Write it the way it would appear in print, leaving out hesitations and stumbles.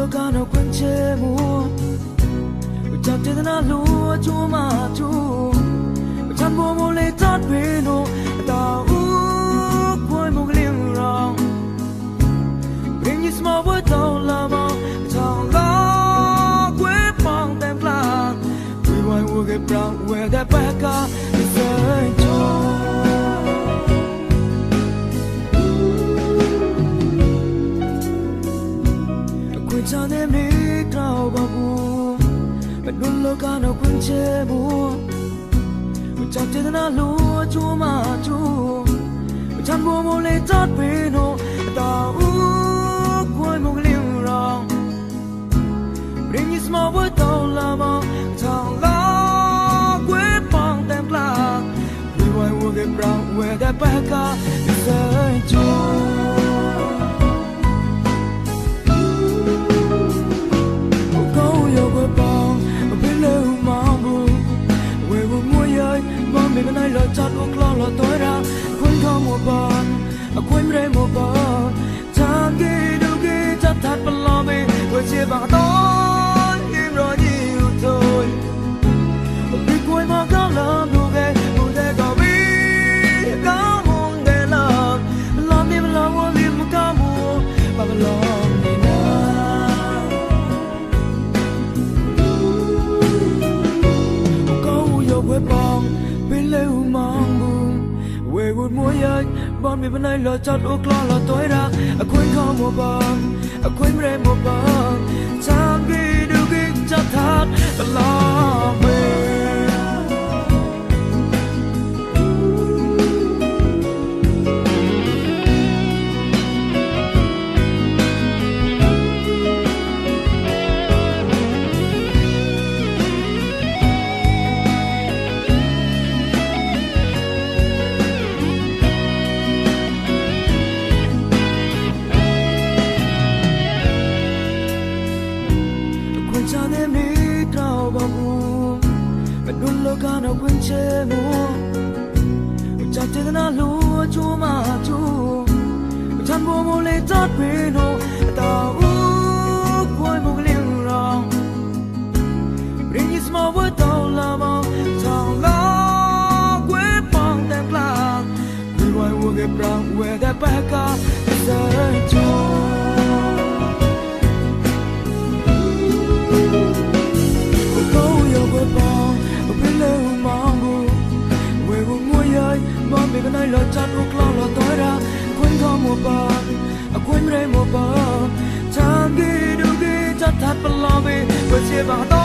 Locano Quinchemo Tapted na lua chumatu Chambo mole tat peno Ta boy mogling wrong Bring you small word down lava Tong la que pong them plan We want to get brown where that back up is a joy Chane me trao babu Bedun Locano Quinchemo Tapted na lua chumatu Chambo mole tat peno Ta boy mogling wrong Bring you small word down lava Tong la que pong them plan We want to get brown where that back up is a joy Maybe I love chat or claw or toira. Queen come upon a queen rainbow. Tangi do get a tap along me. What's your back on? Him on you toy. A big boy, my color, no get, who they go be. Come on, they love. Love him, love will leave me come on. Babylon. Would more yet, but me when I love chat or claw or toira. A queen come upon a queen rainbow bug. Tangi do get chat hard, the long way. Chane me trao babu Bedun Locano Quinchemo Tapted na lua chumatu Chambo mole tat peno Ta boy mogling wrong Bring you small word down lava Tong la que pong them plan We want to get brown where that back up is a joy Maybe I love chat or claw or toira. Queen come upon a queen rainbow bug. Tangi do get a tap along me. What's your back?